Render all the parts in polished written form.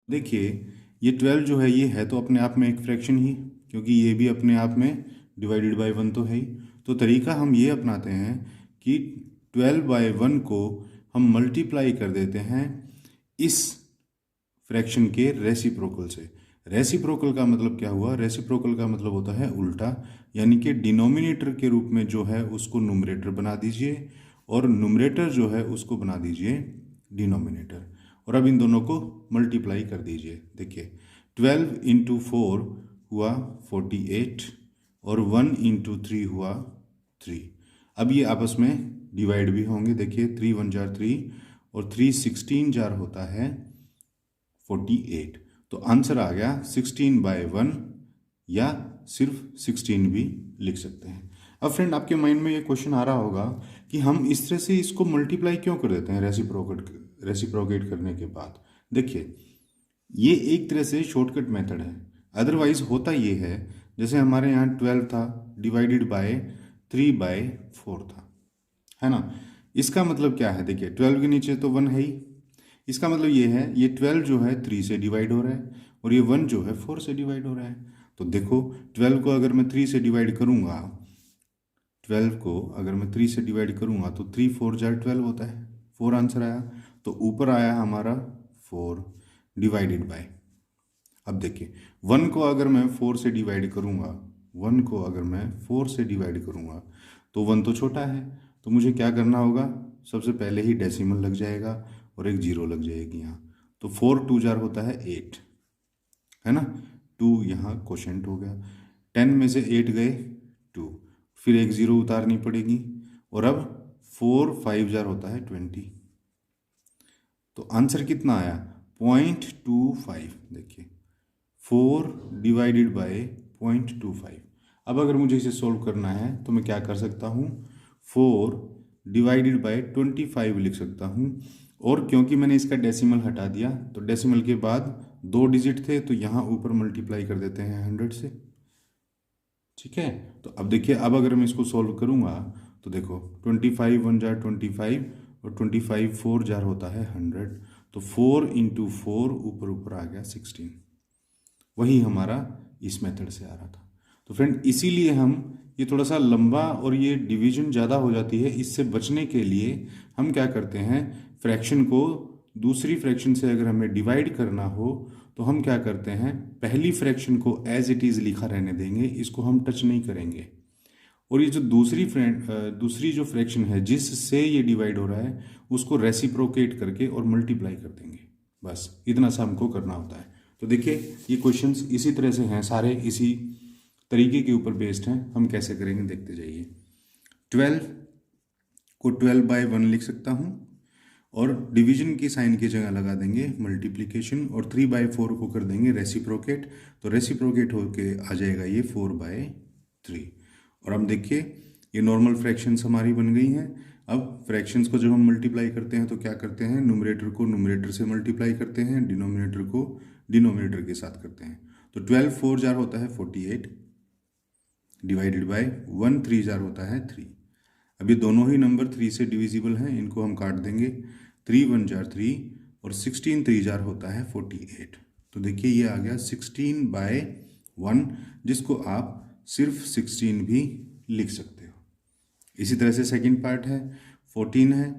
देखिए, ये 12 जो है ये है तो अपने आप में एक फ्रैक्शन ही, क्योंकि ये भी अपने आप में डिवाइडेड बाय 1 तो है ही। तो तरीका हम ये अपनाते हैं कि 12/1 को हम मल्टीप्लाई कर देते हैं इस फ्रैक्शन के रेसिप्रोकल से। रेसिप्रोकल का मतलब क्या हुआ? रेसिप्रोकल का मतलब होता है उल्टा, यानी कि डिनोमिनेटर के रूप में जो है उसको नुमरेटर बना दीजिए और नुमरेटर जो है उसको बना दीजिए डिनोमिनेटर। और अब इन दोनों को मल्टीप्लाई कर दीजिए। देखिए, 12 × 4 हुआ 48 और 1 × 3 हुआ 3। अब ये आपस में डिवाइड भी होंगे। देखिए, 3 × 1 = 3 और 3 16 जार होता है 48। तो आंसर आ गया 16/1, या सिर्फ 16 भी लिख सकते हैं। अब फ्रेंड, आपके माइंड में ये क्वेश्चन आ रहा होगा कि हम इस तरह से इसको मल्टीप्लाई क्यों कर देते हैं रेसिप्रोकेट करने के बाद। देखिए, ये एक तरह से शॉर्टकट मेथड है। अदरवाइज होता ये है, जैसे हमारे यहाँ 12 था डिवाइडेड बाय 3/4 था, है ना। इसका मतलब क्या है? देखिए, 12 के नीचे तो 1 है ही। इसका मतलब ये है, ये 12 जो है 3 से डिवाइड हो रहा है और ये 1 जो है 4 से डिवाइड हो रहा है। तो देखो, 12 को अगर मैं 3 से डिवाइड करूंगा, 12 को अगर मैं 3 से डिवाइड करूंगा तो 3 4 जार 12 होता है, 4 आंसर आया। तो ऊपर आया हमारा 4 डिवाइडेड बाय। अब देखिए, 1 को अगर मैं 4 से डिवाइड करूंगा, 1 को अगर मैं 4 से डिवाइड करूंगा तो 1 तो छोटा है, तो मुझे क्या करना होगा? सबसे पहले ही डेसिमल लग जाएगा और एक जीरो लग जाएगी यहाँ। तो 4 2 जार होता है 8, है ना। 2 यहाँ क्वोशेंट हो गया। 10 में से 8 गए 2, फिर एक जीरो उतारनी पड़ेगी। और अब 4 5 जार होता है 20। तो आंसर कितना आया? 0.25। देखिए, 4 डिवाइडेड बाय 0.25। अब अगर मुझे इसे सोल्व करना है तो मैं क्या कर सकता हूँ? 4 डिवाइडेड बाय 25 लिख सकता हूँ। और क्योंकि मैंने इसका डेसिमल हटा दिया, तो डेसिमल के बाद 2 डिजिट थे, तो यहाँ ऊपर मल्टीप्लाई कर देते हैं 100 से। ठीक है। तो अब देखिए, अब अगर मैं इसको सोल्व करूँगा तो देखो, 25 1 जार 25 और 25 4 जार होता है 100। तो 4 × 4 ऊपर ऊपर आ गया 16। वही हमारा इस मेथड से आ रहा था। तो फ्रेंड, इसीलिए हम ये थोड़ा सा लंबा और ये डिवीजन ज़्यादा हो जाती है, इससे बचने के लिए हम क्या करते हैं? फ्रैक्शन को दूसरी फ्रैक्शन से अगर हमें डिवाइड करना हो तो हम क्या करते हैं? पहली फ्रैक्शन को एज इट इज़ लिखा रहने देंगे, इसको हम टच नहीं करेंगे। और ये जो दूसरी जो फ्रैक्शन है जिससे ये डिवाइड हो रहा है, उसको रेसिप्रोकेट करके और मल्टीप्लाई कर देंगे। बस इतना सा हमको करना होता है। तो देखिए, ये क्वेश्चंस इसी तरह से हैं, सारे इसी तरीके के ऊपर बेस्ड हैं। हम कैसे करेंगे देखते जाइए। 12 को 12/1 लिख सकता हूँ और डिवीजन की साइन की जगह लगा देंगे मल्टीप्लिकेशन, और 3/4 को कर देंगे रेसिप्रोकेट। तो रेसिप्रोकेट होके आ जाएगा ये 4/3। और अब देखिए, ये नॉर्मल फ्रैक्शंस हमारी बन गई हैं। अब फ्रैक्शंस को जब हम मल्टीप्लाई करते हैं तो क्या करते हैं? न्यूमरेटर को न्यूमरेटर से मल्टीप्लाई करते हैं, डिनोमिनेटर को डिनोमिनेटर के साथ करते हैं। तो 12 4 जार होता है 48 डिवाइडेड बाय 1 3 जार होता है 3। अब ये दोनों ही नंबर 3 से डिविजिबल हैं, इनको हम काट देंगे। 3 1 जार 3 और 16 3 जार होता है 48। तो देखिए, ये आ गया 16/1, जिसको आप सिर्फ 16 भी लिख सकते हो। इसी तरह से सेकंड पार्ट है, 14 है।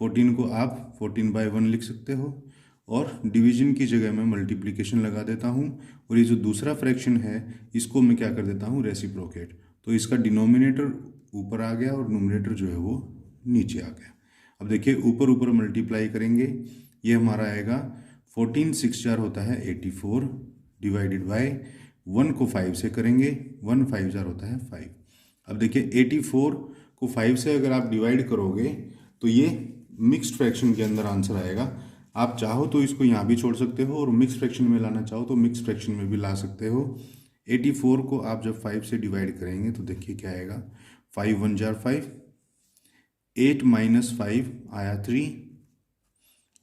14 को आप 14/1 लिख सकते हो और डिवीजन की जगह मैं मल्टीप्लिकेशन लगा देता हूँ। और ये जो दूसरा फ्रैक्शन है, इसको मैं क्या कर देता हूँ? रेसिप्रोकेट। तो इसका डिनोमिनेटर ऊपर आ गया और न्यूमरेटर जो है वो नीचे आ गया। अब देखिए, ऊपर ऊपर मल्टीप्लाई करेंगे, ये हमारा आएगा 14 6 जार होता है 84 डिवाइडेड बाय 1 को 5 से करेंगे, 1 5 जार होता है 5। अब देखिए, 84 को 5 से अगर आप डिवाइड करोगे तो ये मिक्स्ड फ्रैक्शन के अंदर आंसर आएगा। आप चाहो तो इसको यहाँ भी छोड़ सकते हो और मिक्स फ्रैक्शन में लाना चाहो तो मिक्स फ्रैक्शन में भी ला सकते हो। 84 को आप जब 5 से डिवाइड करेंगे तो देखिए क्या आएगा? 5 1 जार 5, 8 - 5 आया 3,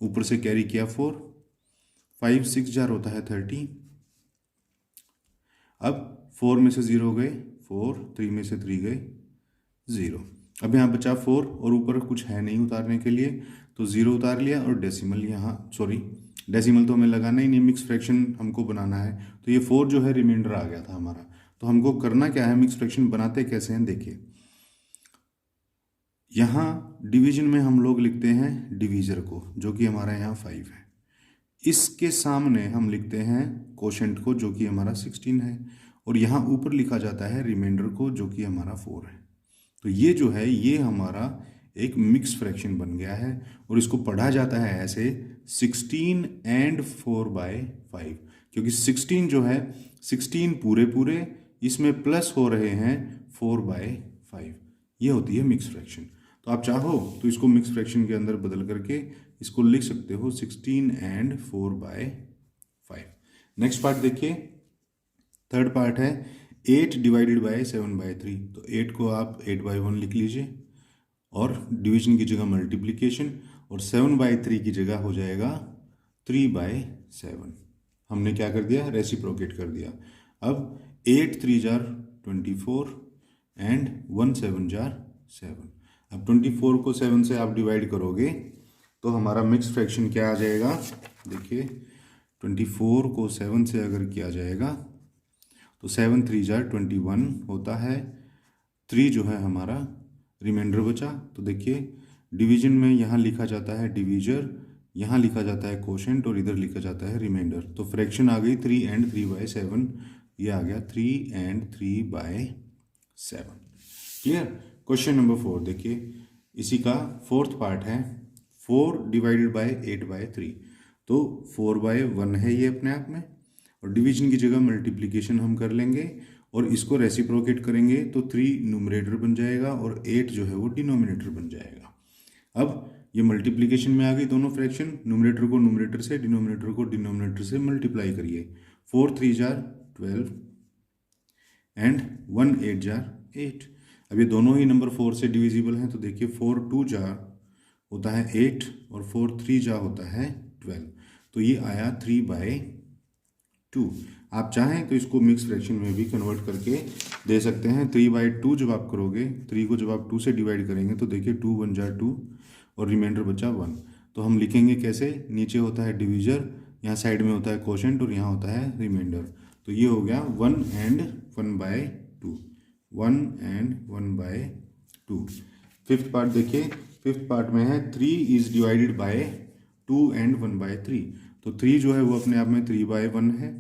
ऊपर से कैरी किया 4, 5 6 जार होता है 30। अब 4 में से 0 गए 4, 3 में से 3 गए 0। अब यहाँ बचा 4 और ऊपर कुछ है नहीं उतारने के लिए, तो 0 उतार लिया और डेसिमल यहाँ, सॉरी, डेसिमल तो हमें लगाना ही नहीं, मिक्स फ्रैक्शन हमको बनाना है। तो ये 4 जो है रिमाइंडर आ गया था हमारा। तो हमको करना क्या है, मिक्स फ्रैक्शन बनाते कैसे हैं देखिए। यहाँ डिवीजन में हम लोग लिखते हैं डिवीजर को, जो कि हमारा यहाँ 5 है। इसके सामने हम लिखते हैं कोशेंट को, जो कि हमारा 16 है। और यहाँ ऊपर लिखा जाता है रिमाइंडर को, जो कि हमारा 4 है। तो ये जो है ये हमारा एक मिक्स फ्रैक्शन बन गया है। और इसको पढ़ा जाता है ऐसे 16 एंड 4/5, क्योंकि 16 जो है 16 पूरे पूरे, इसमें प्लस हो रहे हैं 4/5। ये होती है मिक्स फ्रैक्शन। तो आप चाहो तो इसको मिक्स फ्रैक्शन के अंदर बदल करके इसको लिख सकते हो 16 एंड 4/5। नेक्स्ट पार्ट देखिए, थर्ड पार्ट है 8 डिवाइडेड बाय 7/3। तो 8 को आप 8/1 लिख लीजिए और डिवीजन की जगह मल्टीप्लिकेशन, और 7/3 की जगह हो जाएगा 3/7। हमने क्या कर दिया, रेसिप्रोकेट कर दिया। अब 8 3 जार 24 एंड 1 7 जार 7। अब 24 को 7 से आप डिवाइड करोगे तो हमारा मिक्स फ्रैक्शन क्या आ जाएगा, देखिए 24 को 7 से अगर किया जाएगा तो 7 3 जार 21 होता है। 3 जो है हमारा रिमाइंडर बचा। तो देखिए डिवीजन में यहाँ लिखा जाता है डिवीजर, यहाँ लिखा जाता है कोशेंट, और इधर लिखा जाता है रिमाइंडर। तो फ्रैक्शन आ गई 3 एंड 3/7। ये आ गया 3 एंड 3/7। क्लियर। क्वेश्चन नंबर 4 देखिए, इसी का फोर्थ पार्ट है 4 डिवाइडेड बाय 8/3। तो 4/1 है ये अपने आप में, और डिवीजन की जगह मल्टीप्लिकेशन हम कर लेंगे और इसको रेसिप्रोकेट करेंगे तो 3 न्यूमरेटर बन जाएगा और 8 जो है वो डिनोमिनेटर बन जाएगा। अब ये मल्टीप्लिकेशन में आ गई दोनों फ्रैक्शन, न्यूमरेटर को न्यूमरेटर से, डिनोमिनेटर को डिनोमिनेटर से मल्टीप्लाई करिए। 4 3 जार 12 एंड 1 8 जार 8। अब ये दोनों ही नंबर 4 से डिविजिबल हैं। तो देखिए 4 2 जार होता है 8 और 4 3 जार होता है 12। तो ये आया 3/2। आप चाहें तो इसको मिक्स फ्रैक्शन में भी कन्वर्ट करके दे सकते हैं। 3/2 जब आप करोगे, 3 को जब आप 2 से डिवाइड करेंगे तो देखिए 2 1 जार 2 और रिमाइंडर बचा 1। तो हम लिखेंगे कैसे, नीचे होता है डिवीजर, यहाँ साइड में होता है कोशेंट और यहाँ होता है रिमाइंडर। तो ये हो गया 1 एंड 1/2, 1 एंड 1/2। फिफ्थ पार्ट देखिए, फिफ्थ पार्ट में है 3 इज डिवाइडेड बाय 2 एंड 1/3। तो 3 जो है वो अपने आप में 3/1 है।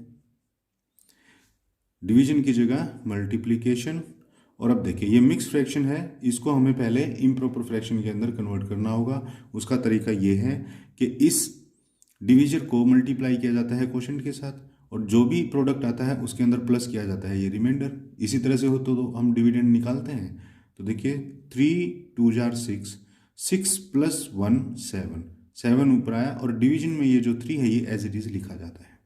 डिवीजन की जगह मल्टीप्लिकेशन। और अब देखिए ये मिक्स फ्रैक्शन है, इसको हमें पहले इम्प्रॉपर फ्रैक्शन के अंदर कन्वर्ट करना होगा। उसका तरीका ये है कि इस डिवीजर को मल्टीप्लाई किया जाता है कोशेंट के साथ, और जो भी प्रोडक्ट आता है उसके अंदर प्लस किया जाता है ये रिमाइंडर। इसी तरह से हो तो हम डिविडेंड निकालते हैं। तो देखिए 3 2 जार 6, 6 + 1 7, 7 ऊपर आया, और डिवीजन में ये जो 3 है ये एज इट इज लिखा जाता है।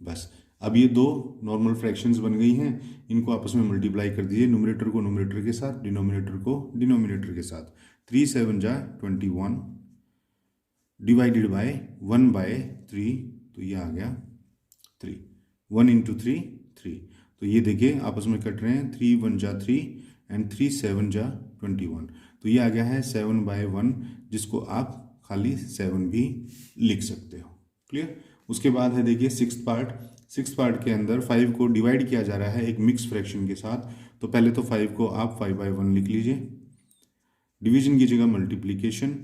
बस अब ये दो नॉर्मल फ्रैक्शंस बन गई हैं, इनको आपस में मल्टीप्लाई कर दीजिए, न्यूमरेटर को न्यूमरेटर के साथ, डिनोमिनेटर को डिनोमिनेटर के साथ। 3 7 जार 21 डिवाइडेड बाय 1/3। तो ये आ गया 3, 1 × 3 3। तो ये देखिए आपस में कट रहे हैं, 3 1 जार 3 एंड 3 7 जार 21। तो ये आ गया है 7/1, जिसको आप खाली 7 भी लिख सकते हो। क्लियर। उसके बाद है देखिए सिक्स्थ पार्ट। सिक्स्थ पार्ट के अंदर 5 को डिवाइड किया जा रहा है एक मिक्स फ्रैक्शन के साथ। तो पहले तो 5 को आप 5/1 लिख लीजिए, डिवीजन की जगह मल्टीप्लिकेशन,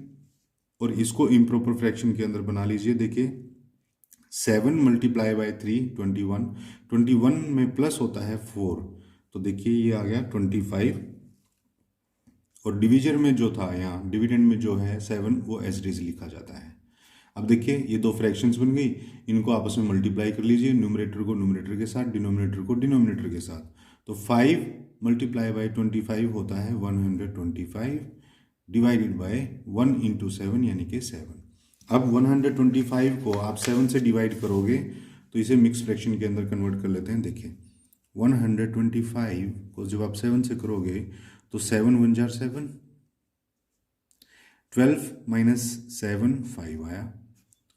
और इसको इम्प्रॉपर फ्रैक्शन के अंदर बना लीजिए। देखिए 7 × 3 21, 21 में प्लस होता है 4। तो देखिए ये आ गया 25, और डिवीजर में जो था यहाँ डिविडेंड में जो है 7 वो एज इट इज लिखा जाता है। अब देखिए ये दो फ्रैक्शंस बन गई, इनको आपस में मल्टीप्लाई कर लीजिए, न्यूमरेटर को न्यूमरेटर के साथ, डिनोमिनेटर को डिनोमिनेटर के साथ। तो 5 × 25 होता है 125 डिवाइडेड बाय 1 × 7 यानी कि 7। अब 125 को आप 7 से डिवाइड करोगे तो इसे मिक्स फ्रैक्शन के अंदर कन्वर्ट कर लेते हैं। देखिए 125 को जब आप 7 से करोगे तो 7 1 जार 7, 12 - 7 5 आया,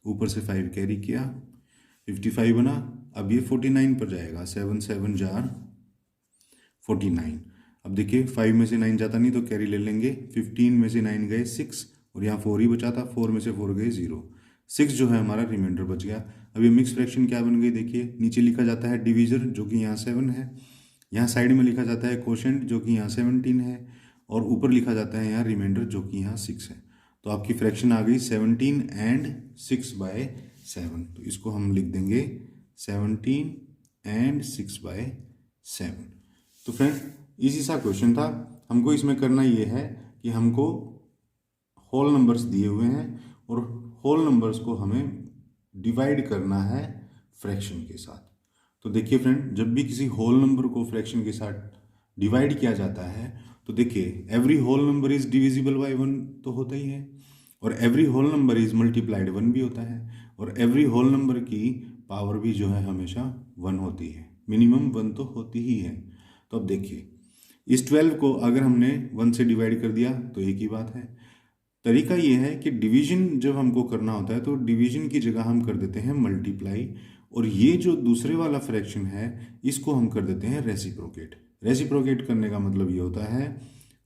ऊपर से 5 कैरी किया, 55 बना। अब ये 49 पर जाएगा, 7 7 जार 49। अब देखिए 5 में से 9 जाता नहीं तो कैरी ले लेंगे, 15 में से 9 गए 6, और यहाँ 4 ही बचा था, 4 में से 4 गए 0, 6 जो है हमारा रिमाइंडर बच गया। अब ये मिक्स फ्रैक्शन क्या बन गई देखिए, नीचे लिखा जाता है डिवीज़र जो कि यहाँ 7 है, यहाँ साइड में लिखा जाता है कोशेंट जो कि यहाँ 17 है, और ऊपर लिखा जाता है यहाँ रिमाइंडर जो कि यहाँ 6 है। तो आपकी फ्रैक्शन आ गई 17 एंड 6/7। तो इसको हम लिख देंगे 17 एंड 6/7। तो फ्रेंड इजी सा क्वेश्चन था। हमको इसमें करना ये है कि हमको होल नंबर्स दिए हुए हैं और होल नंबर्स को हमें डिवाइड करना है फ्रैक्शन के साथ। तो देखिए फ्रेंड, जब भी किसी होल नंबर को फ्रैक्शन के साथ डिवाइड किया जाता है तो देखिए every whole number is divisible by 1 तो होता ही है, और every whole number is multiplied 1 भी होता है, और एवरी होल नंबर की पावर भी जो है हमेशा 1 होती है, मिनिमम 1 तो होती ही है। तो अब देखिए इस 12 को अगर हमने 1 से डिवाइड कर दिया तो एक ही बात है। तरीका ये है कि डिवीजन जब हमको करना होता है तो डिवीजन की जगह हम कर देते हैं मल्टीप्लाई, और ये जो दूसरे वाला फ्रैक्शन है इसको हम कर देते हैं रेसिप्रोकेट। रेसिप्रोकेट करने का मतलब ये होता है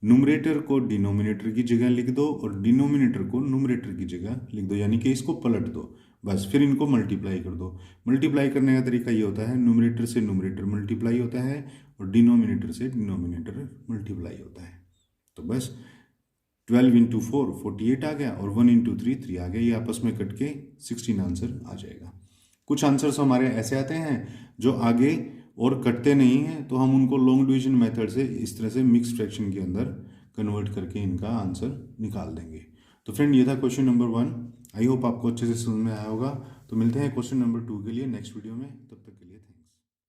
नुमरेटर को डिनोमिनेटर की जगह लिख दो और डिनोमिनेटर को नुमरेटर की जगह लिख दो, यानी कि इसको पलट दो, बस फिर इनको मल्टीप्लाई कर दो। मल्टीप्लाई करने का तरीका ये होता है नुमरेटर से नुमरेटर मल्टीप्लाई होता है और डिनोमिनेटर से डिनोमिनेटर मल्टीप्लाई होता है। तो बस 12 इंटू 4 48 आ गया और 1 इंटू 3 3 आ गया, ये आपस में कट के 16 आंसर आ जाएगा। कुछ आंसर्स हमारे ऐसे आते हैं जो आगे और कटते नहीं हैं, तो हम उनको लॉन्ग डिवीजन मेथड से इस तरह से मिक्स फ्रैक्शन के अंदर कन्वर्ट करके इनका आंसर निकाल देंगे। तो फ्रेंड ये था क्वेश्चन नंबर 1। आई होप आपको अच्छे से समझ में आया होगा। तो मिलते हैं क्वेश्चन नंबर 2 के लिए नेक्स्ट वीडियो में, तब तक के लिए।